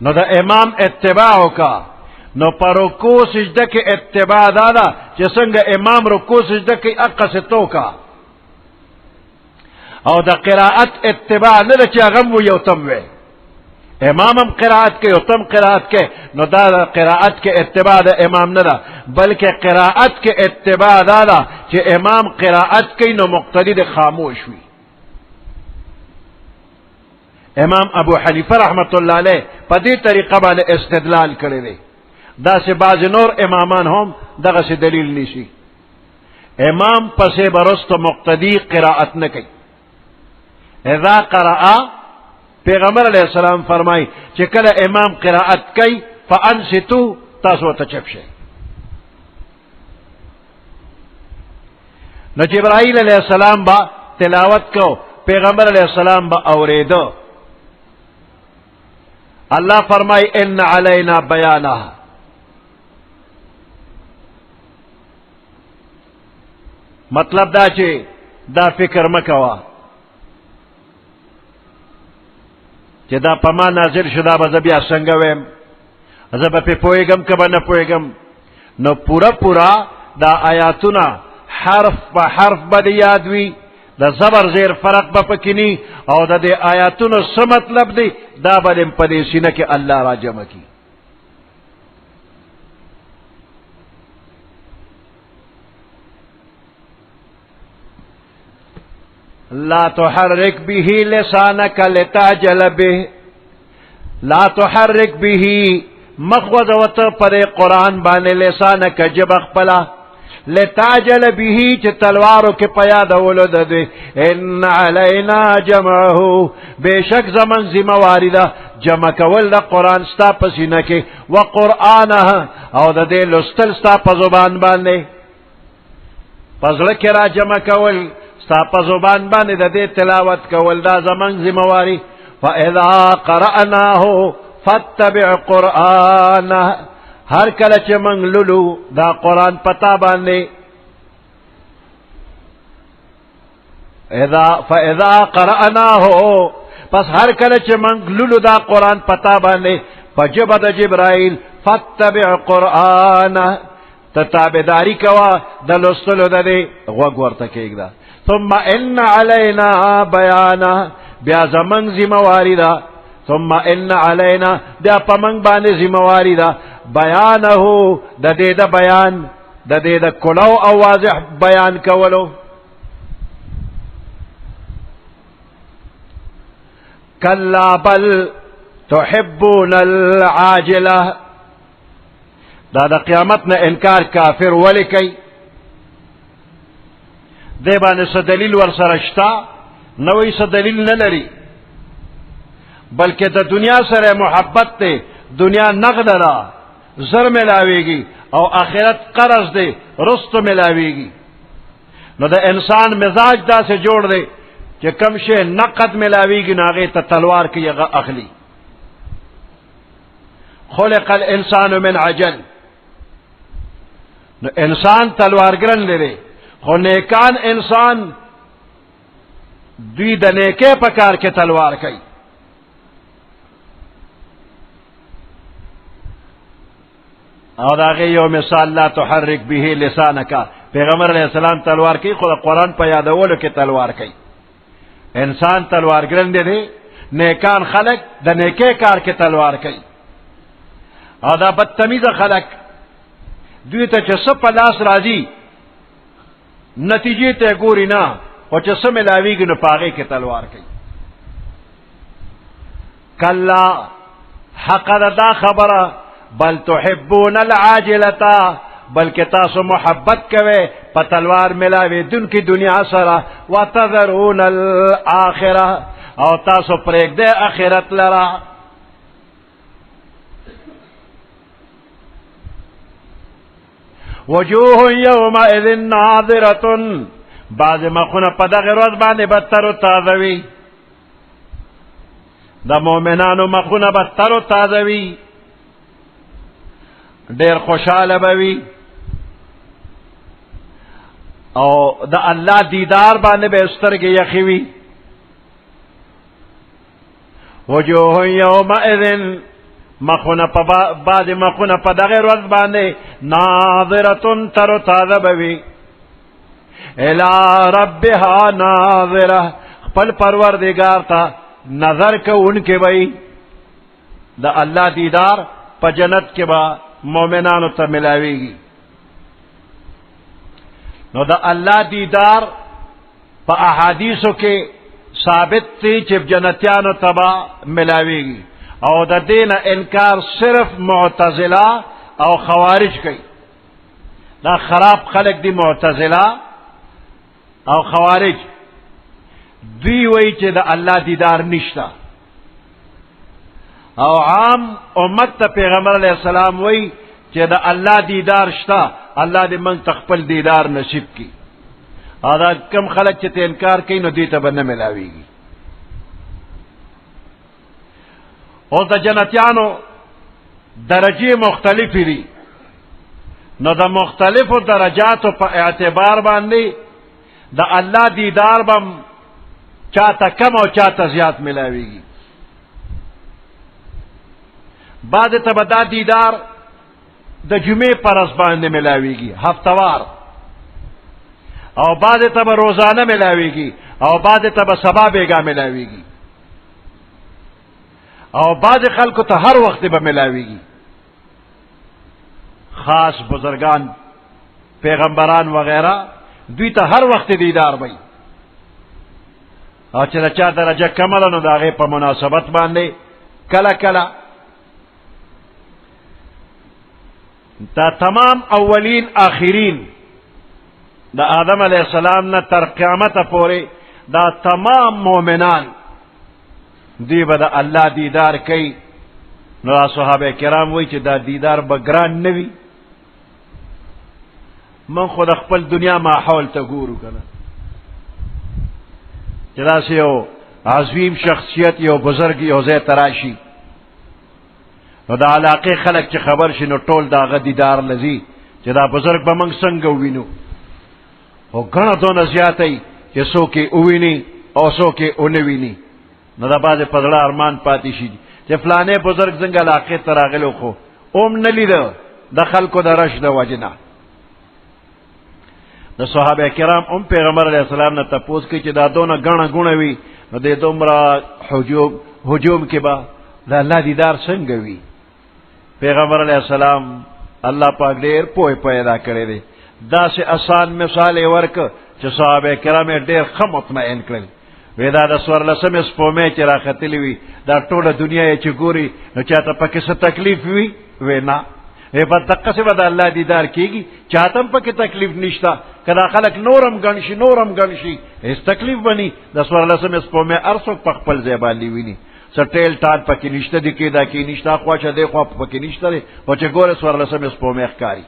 Speaker 3: نو د امام اتباع کا نو پر رکوع سجده کې اتباع دادا چې څنګه امام رکوع سجده کې اقصتو کا او دا قرائت اتباع نه ده چې هغه مو یو تم وي امام هم قرائت کوي او تم قرائت کوي نو دا قرائت کې اتباع د امام نه ده بلکې قرائت کې اتباع دا ده چې امام قرائت کوي نو مقتدی د خاموش وي امام ابو حنیفه رحمت الله علیه په دې طریقه باندې استدلال کړی دی دا سه بعض نور امامان هم دغه سه دلیل نشي امام پسې برست مقتدی قرائت نه کوي اذا قرأ پیغمبر علیہ السلام فرمائی چې کله امام قرائت کوي فانصتو تاسو ته چپ شئ نو جبرائیل علیہ السلام با تلاوت کو پیغمبر علیہ السلام با اوریدو اللہ فرمائی ان علینا بیانہ مطلب دا چې دا فکر مکوا چې دا په ما نازل شو دا به زه بیا څنګه ویم زه به پې پوهېږم که به نه پوهېږم نو پوره دا آیاتونه حرف په حرف به دې یاد وي د زبر زیر فرق به پکې ني او د دې آیاتونو څه مطلب دی دا به دې په دې سینه کې الله را جمع کړي لا تحرك به لسانك لتعجل به لا تحرك به مخوض وط پر قرآن بان لسانك جب اخپلا لتعجل به چه تلوارو کے پیاد ولد دے ان علینا جمعه بیشک زمن زمواری دا جمع کول دا قرآن ستا پسینه کے وقرآنها او دا دے لستل ستا پزبان باندے پزلک را جمع کول ستا پا زبان باندې د دې تلاوت کول دا زمنګ ذمہواری فاذا قرأناه فاتبع قرآنه هر کله چې موږ لولو دا قرآن پتا باندې فاذا قرأناه پس هر کله چې موږ لولو دا قرآن پتا باندې فجب د جبرائیل فاتبع قرآنه تتابداری کوا د لستلو د دې غوږ ورته کېږده ثم ان علینا بیانا بیا زمنگ زمواری دا ثم ان علینا بیا پمنگ باندې زمواری دا بیانه د دې د بیان د دې د کلو او واضح بیان کولو کلا بل تحبون العاجله دا د قیامت نه انکار کافر ولی کوي دی باندې څه دلیل ورسره شته نوې څه دلیل نه لري بلکې د دنیا سره محبت دی دنیا نقد ده زر ملاویږي او آخرت قرض دی رستو ملاویږي نو د انسان مزاج داسې جوړ دی چې کم شی نقد ملاویږي نو هغې ته تلوار کې هغه اخلي خلق الانسان من عجل نو انسان تلوارګرن لري خو نیکان انسان دوی د نیکه په کار کې تلوار کوي. او داغه یو مثال لا تحرک به لسانک پیغمبر علیہ السلام تلوار کوي خو قرآن په یادولو کې تلوار کوي. انسان تلوارګرن دی نیکان خلق د نیکه کار کې تلوار کوي. او دا بدتمیز خلق دوی ته چې څه په لاس راځي نتیجې ته ګوري نه او چې څه ملاویږي نو پاغې کې تلوار کوي. کلا حق دا خبره بل تحبون العاجلتا بلکہ تاسو محبت کوئے پا تلوار ملاوی دن کی دنیا سرا وتذرون الآخرہ او تاسو پریک دے آخرت لرا. وجوه یومئذ ناظرۃ بعض مخونه پا دغی روز باندې بدتر و تازوی دا مومنانو مخونه بدتر و تازوی ډیر خوشاله بوي او د الله دیدار باندې به سترګې یخي وي. وجوه یومئذ مخونه په بعد مخونه په دغه ورځ باندې ناظرة تر تازه بوي الی ربها ناظره خپل پروردگار ته نظر کوونکې وي. د الله دیدار په جنت کې به مومنانو ته ملاویږي. نو دا اللہ دیدار پا احادیثو کے ثابت تی چې جنتیانو تبا ملاویږي او دا دین انکار صرف معتزلہ او خوارج کئی. دا خراب خلق دی معتزلہ او خوارج دوی وی چې دا اللہ دیدار نشتا او عام امت تا پیغمبر علیہ السلام وی چې دا اللہ دیدار شتا اللہ دی منگ تخپل دیدار نصیب کی. او دا کم خلق چې ته انکار کئی نو دیتا بنا ملاویگی. او دا جنتیانو درجی مختلفی دی نو دا مختلف درجاتو پا اعتبار باندی دا اللہ دیدار بم چاہتا کم او چاہتا زیاد ملاویگی. بعد تب دا دیدار دا جمعے پرس باندې ملاویگی ہفتوار او بعد تب روزانہ ملاویگی او بعد تب سبا بیگا ملاویگی او بعد خلق تا ہر وقت با ملاویگی. خاص بزرگان پیغمبران وغیرہ دوی تا ہر وقت دیدار بھئی او چلا چا درجہ کملنو دا غی پا مناسبت باندے کلا کلا تا تمام اولین آخرین دا آدم علیہ السلام نا تر قیامت پورے دا تمام مومنان دی با دا اللہ دیدار کئی. نو دا صحابہ کرام وی چی دا دیدار بگران نوی من خود اخپل دنیا ماحول تا گورو کنا چدا سے یو عظیم شخصیت یو بزرگ یو زی تراشی نو دا علاقه خلق چې خبر شي نو ټول دا غدیدار لذي چې دا بزرگ به موږ څنګه ووینو او غنا دونه زیاتې چې څوک وویني او څوک ونه ویني نو دا باز په ځړه ارمان پاتې شي چې فلانه بزرگ څنګه علاقه ته راغلو خو اوم نه لیدو د خلکو د رشد وجنه. د صحابه کرام پیغمبر علیہ السلام نه تپوس کوي چې دا دونه غنا غونه وي نو د دومره هجوم کې با دا الله دیدار څنګه وي. پیغمبر علیہ السلام اللہ پاک دیر پوئی پیدا کرے دے دا سے آسان مثال ورک چې صحابه کرام ډیر خم مطمئن کړل ودا د سور لسم سپومه چې راختلی وي دا ټوله دنیا چې ګوري نو چاته پکې څه تکلیف وي وینا ای په دقه څه ودا الله دیدار کیږي چاته پکې تکلیف نشتا کدا خلق نورم غنشي هیڅ تکلیف بني د سور لسم سپومه ارسو خپل زیبالی ویني سټیل ټاټ پکې نشته د کېدا کې نشته خواچه دی خو پکې نشته او چې ګوره سور لسم سپومه ښکاری.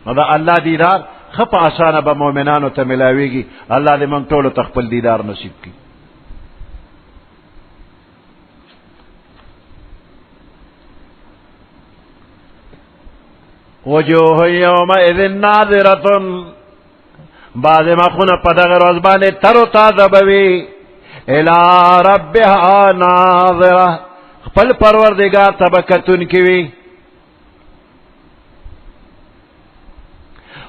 Speaker 3: نو دا الله دیدار خپ آسانه به مؤمنانو ته ملاويږي. الله دې موږ ټول ته خپل دیدار نصیب کړي. وجوه یومئذ ناظرة بعض مخونه په دغه ورځ باندې تر او تازه بوي الی ربها ناظره خپل پروردگار ته به کتونکي وي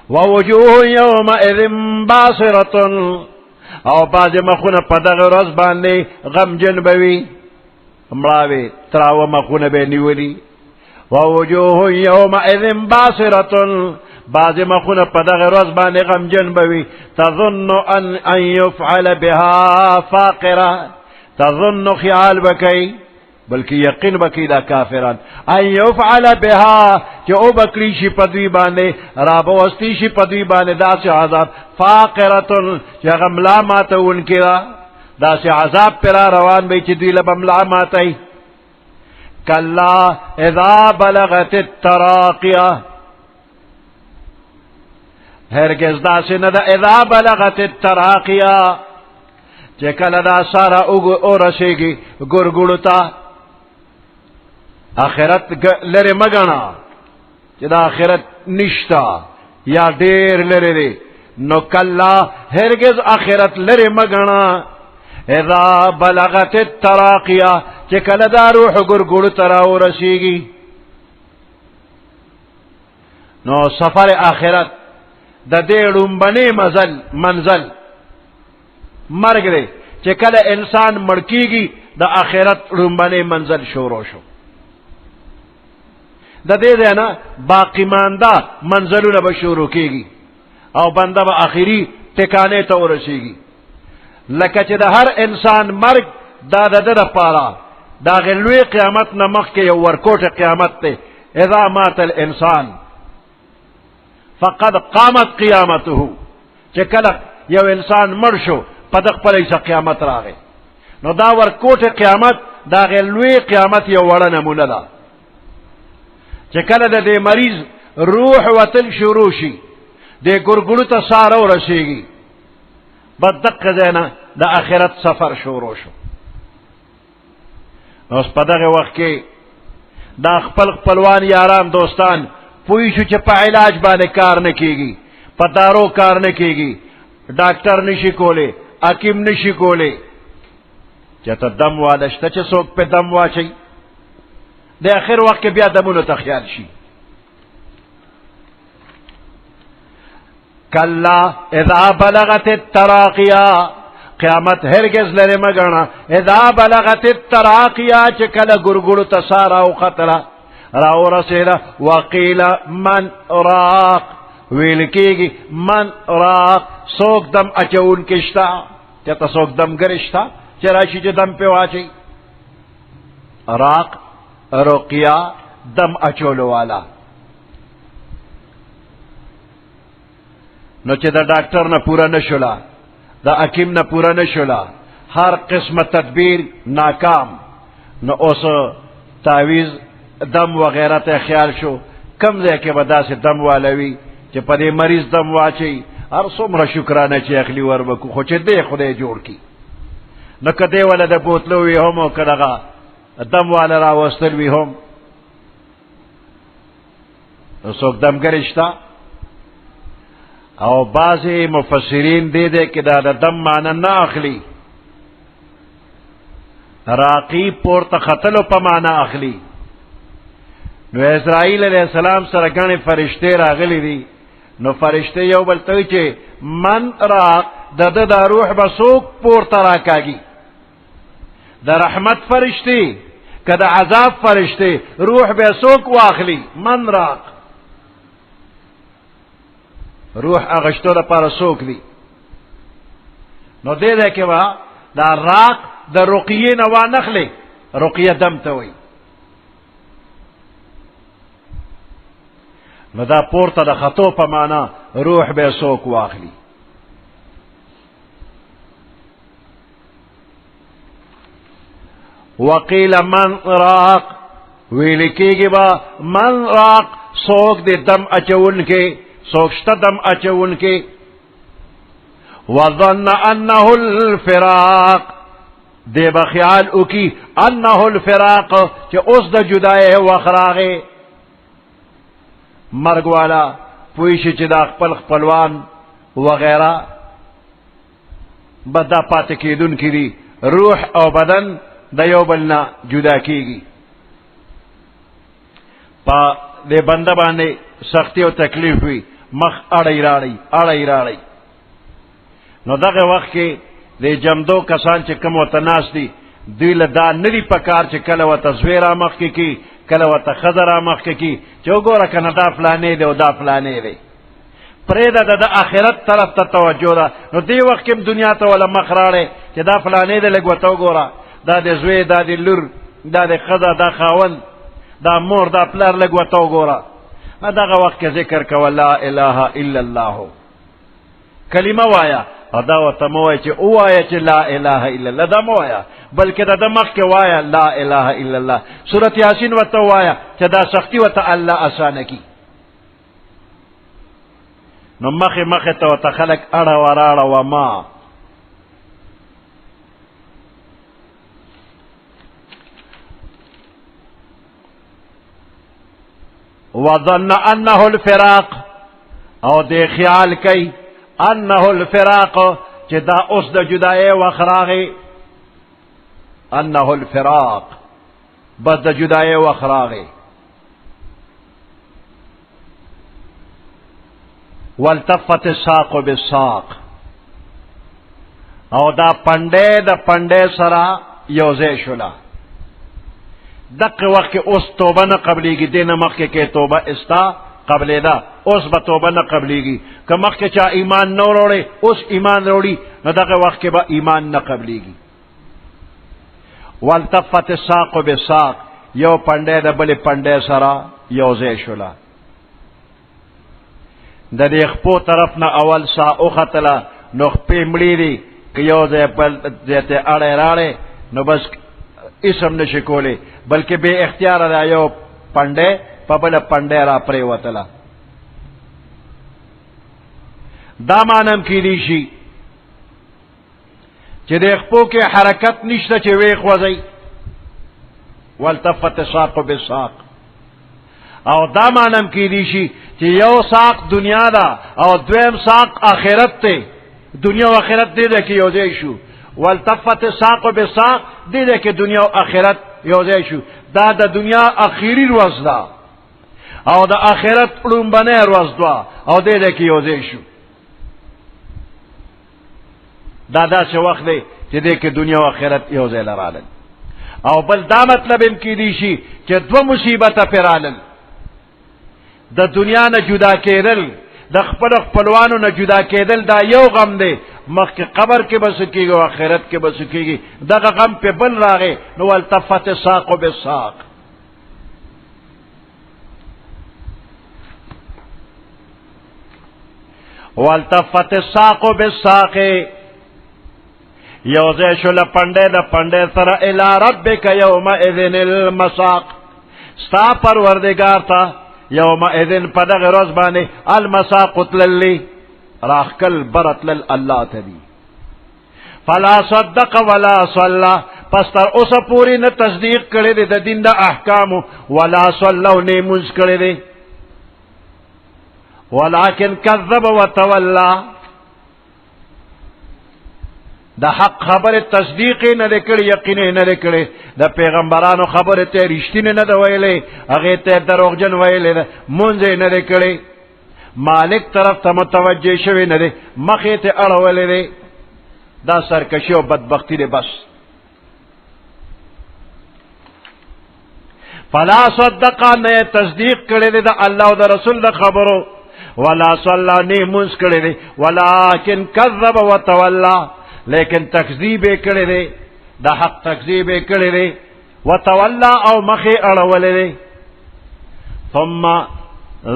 Speaker 3: ووجوه یومئذ باصرة او بعض مخونه په دغه ورځ باندې غمجن بوي مړاوي تراوه مخونه به نیولي ووجوه یومئذ باصرة بعض مخونه په دغه ورځ باندې غمجن بوي تظن ان يفعل بها فاقره تظن خیال بکی بلکې یقین بکی دا کافران ان يفعل بها چې او بکلی شي په دوی باندې رابوستی شي په دوی باندې داسې عذاب فاقره چې هغه ملا ماتونکې ده داسې عذاب پر روان وي چې دوی له به ملا ماتوي کلا اذا بلغت التراقیه هرگز داسې نه ده اذا بلغت التراقیه چې کله دا ساره ورسېږي ګورګوړو ته آخرت لرې مه ګڼه چې دا آخرت نشته یا ډېر لرې دی نو کلا هرگز آخرت لرې مه ګڼه اذا بلغت التراقیه چې کله دا روح ګورګوړو ته راورسېږي نو سفر آخرت د دې ړومبنی منزل مرګ دی چې کله انسان مړ کېږي د آخرت ړومبنی منزل شروع شو د دې ځای نه باقي مانده منزلونه به شروع کېږي او بنده به آخري ټکانې ته ورسېږي لکه چې د هر انسان مرګ دا د ده دپاره د هغې لوی قیامت نه مخکې یو ورکوټه قیامت دی اذا مات الانسان فقد قامت قیامته چې کله یو انسان مړ شو په د خپله ایسه قیامت راغی نو دا ورکوټه قیامت د هغې لوی قیامت یو وړه نمونه ده چې کله د دې مریض روح وتل شروع شي دې ګورګوړو ته ساره ورسېږي بس دقه ځای نه د آخرت سفر شروع شو اوس په دغه وخت کې دا خپلوان یاران دوستان پوه شو چې په علاج باندې کار نه کېږي په دارو کار نه کېږي ډاکټر نشي کولی حکیم نشي کولی چې ته دم واله شته چې څوک پې دم واچوي د آخر وخت کې بیا دمونو ته خیال شي کلا اذا بلغت التراقیه قیامت هرگز لرې مه ګڼه اذا بلغت التراقیه چې کله ګورګوړو ته سا راوختله راورسېده وقیل من راق ویل کېږي من راق څوک دم اچوونکی شته چې ته څوک دمګرې شته چې راشي چې دم پې واچوي راق رقیه دم اچولو والا نو چې د ډاکټر نه پوره نه شوله د حکیم نه پوره نه شوله هر قسمه تدبیر ناکام نو اوس تعویز دم وغیره ته خیال شو کم ځای کې به داسې دم والوي چې په دې مریض دم واچوي هر څومره شکرانه چې اخلي ور وکړو خو چې دی خدای جوړ کړي نو که دی وله د بوتلو وي هم او که دغه دم والا راوستل وي هم څوک دمګرې شته او بعضې مفسرین دې دی کې دا د دم معنی نه اخلي راقی پورته ختلو په معنی اخلي نو اسرائیل علیہ السلام سره ګڼې فرشتې راغلي دي نو فرشتې یو بل ته چې من راق د ده دا روح به څوک پورته راکاږي د رحمت فرشتې که د عذاب فرشتې روح به څوک واخلي من راق روح اغشتو دپاره څوک دي نو دې ځای کې به دا راق د رقیې نه وانخلې رقیه دم ته وایي نو دا پورته د خطو په معنا روح به څوک واخلي وقیل من راق ویل کېږي به من راق څوک د دم اچونکې څوک شته دم اچونکې وظن انه الفراق دی به خیال وکي انه الفراق چې اوس د جدای وخت راغی مرگ والا پویشی چې دا خپل خپلوان وغیرہ بدا پاتې کېدون کې دي روح او بدن د یو بل نه جدا کېږي په دې بنده باندې سختی او تکلیف وي مخ اړی راړی نو دغه وخت کې د جمدو کسان چې کوم ورته ناست دي دوی له دا نه دي په کار چې کله ورته زوی را مخکې کي کله ورته ښځه را مخکې کي چې وګوره که نه دا فلانې دی او دا فلانې دی پرېږده د آخرت طرف ته توجه ده نو دې وخت کې هم دنیا ته وله مخ راړی چې دا فلانې دی لږ ورته وګوره دا د زوی دا د لور دا د ښځه دا خاوند دا مور دا پلار لږ ورته وګوره دغه وخت کې ذکر کوه لا اله الا الله کلمه وایا او دا ورته مه وایه چې ووایه چې لا اله الا الله دا مه وایه بلکې د ده مخکې وایه لا اله الا الله سورت یاسین ورته ووایه چې دا سختي ورته الله اسانه کي نو مخې ته ورته خلک اړه وراړه وما وظن انه الفراق او دې خیال کوي انه الفراق چې دا اوس د جدایي وخت راغی انه الفراق بس د جدایي وخت راغی والتفت الساق بالساق او دا پنډې د پنډې سره یوځای شوله دقه وخت کې اوس توبه نه قبلېږي دې نه مخکې کې توبه استا قبلېده اوس به توبه نه قبلېږي که مخکې چا ایمان نه وروړی اوس ایمان وروړي نو دغه وخت کې به ایمان نه قبلېږي والتفت الساق بالساق یو پنډې د بلې پنډې سره یوځای شوله د دې خپو طرف نه اول سا وختله نو خپې مړې دي که یو ځای بل ځای ته اړی راړی نو بس اسم نشي کولی بلکې بے اختیار دا یو پنډې په بله پنډې را پرېوتله دا معنی کېدی شي چې د خپو کې حرکت نشته چې ویې خوځئ والتفت الساق بالساق او دا معنی کېدی شي چې یو ساق دنیا ده او دویم ساق آخرت ته دنیا و آخرت دې ده کې یوځای شو والتفت الساق بالساق دې ده کې دنیا او آخرت یوځای شو دا د دنیا اخیری ورځ ده او د آخرت لومبنۍ ورځ ده او دې ده کې یوځای شو دا داسې وخت دی چې دې کې دنیا او آخرت یوځای لرالل او بل دا مطلب هم کېدی شي چې دوه مصیبته پرې رالل د دنیا نه جدا کېدل د خپل خپلوانو نه جدا کېدل دا یو غم دی مخکې قبر کې به څه کېږي او آخرت کې به څه کېږي دغه غم پې بل راغی نو والتفت الساق بالساق والتفت الساق بالساق یوځای شوله پنډې د پنډې سره الی ربک یومئذ المساق ستا پروردګار ته یومئذ په دغه ورځ باندې المساق تللی راخکل برتلل الله ته دی فلا صدق ولا صلى پس تر اوسه پوری نه تصدیق کړی دی د دین د احکامو ولا صلوا نه مونځ کړی دی ولكن كذب وتولى د حق خبر تصدیق نه لکړي یقین نه لکړي د پیغمبرانو خبره ته رښتینه نه دی ویلې هغه ته دروغجن ویلې مونږ نه لکړي مالک طرف ته متوجه شوی نه دی مخې ته اړولې دی دا سرکشي او بدبختی دی بس فلا صدق نه تصدیق کړي دی د الله او د رسول د خبرو ولا صلى نه مونږ کړي دی ولكن كذب وتولى لیکن تکذیب کړي دی د حق تکذیب کړي دی وتولى او مخې اړولې دی ثم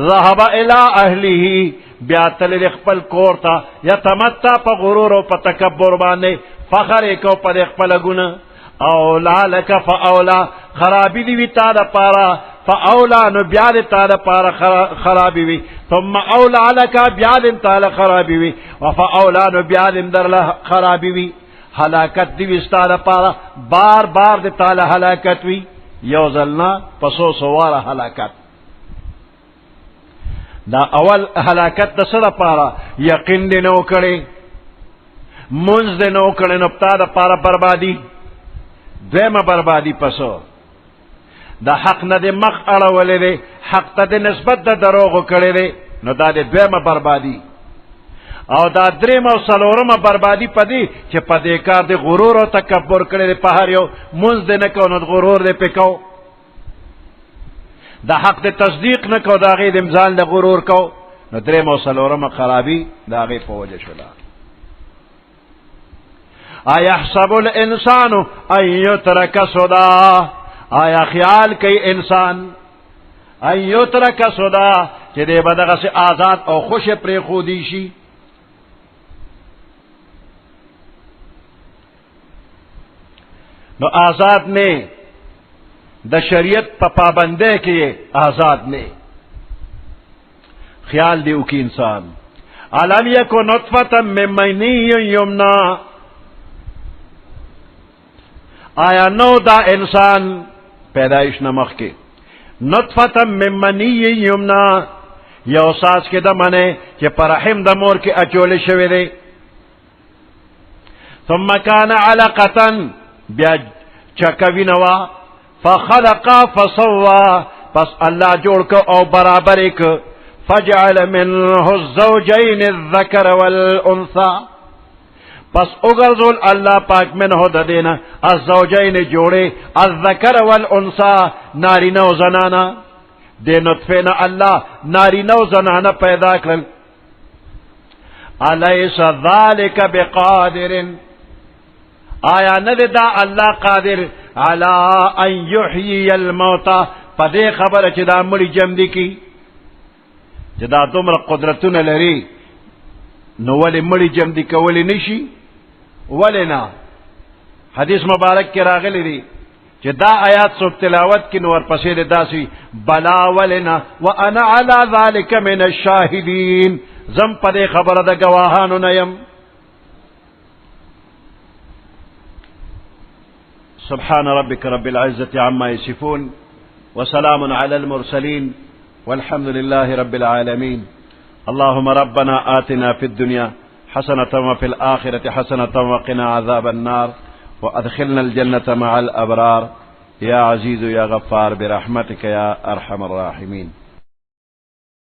Speaker 3: ذهب الى اهله بیا تل خپل کور ته یتمتع په غرور او په تکبر باندې فخر کو په خپل ګونه او لعلک فاولا خرابی دی وی تا د پاره فاولا نو بیا د تا د پاره خرابی وی ثم اولا لک بیا د تا له خرابی وی وفاولا نو بیا د در له خرابی وی هلاکت دی وستا د پاره بار بار د تا له هلاکت وی یو ځلنا پسو سواره هلاکت دا اول هلاکت د څه دپاره یقین دې نه وکړې منځ دې نه وکړې نو تا دپاره بربادي دویمه بربادي پسو د حق نه دې مخ اړولی دی حق ته دې نسبت د دروغو کړی دی نو دا دې دویمه بربادي او دا درېمه او څلورمه بربادي په دې چې په دې کار دې غرور او تکبر کړی دی په هر یو منځ دې نه کو نو غرور دې پې کو د حق دې تصدیق نه کو د هغې دې ځان د غرور کو نو درېمه او څلورمه خرابي د هغې په وجه شوله ایحسب الانسان ان یترک سدی آیا خیال کوي انسان ان یترک سدی چې دې به دغسې آزاد او خوشې پرېښودی شي نو آزاد نے د شریعت په پابندۍ کې آزاد نے خیال دیو کی انسان علم یکو نطفة من منی یمنا آیا نو دا انسان پیدائش نمخ کے نطفة من منی یمنا یو ساس کے دا منے چه پر رحم دا مور کے اچول شوی دے ثم کان علقتا بیا چکوی نوا فخلقا فصوا پس اللہ جوڑ کو او برابر ایک فجعل منه الزوجین الذکر والانثى پس اگرزول اللہ پاک منه ددینا الزوجین جوڑے الذکر والانثى ناری نو زنانا دے نطفینا اللہ ناری نو زنانا پیدا کرل الیس ذالک بقادر آیا ند دا اللہ قادر علی ان یحیی الموتا پدے خبر چی دا مڑی جم دی کی چی دا دمر قدرتون لری نو ولی مڑی جم دی کولی نشی ولی نا حدیث مبارک کی راغلی دی چی دا آیات سب تلاوت کی نور پسید دا سی بلا ولی نا وانا علی ذالک من الشاہدین زم پدے خبر دا گواہانو نیم سبحان ربك رب العزة عما يصفون وسلام على المرسلين والحمد لله رب العالمين اللهم ربنا آتنا في الدنيا حسنة وفي الآخرة حسنة وقنا عذاب النار وأدخلنا الجنة مع الأبرار يا عزيز يا غفار برحمتك يا أرحم الراحمين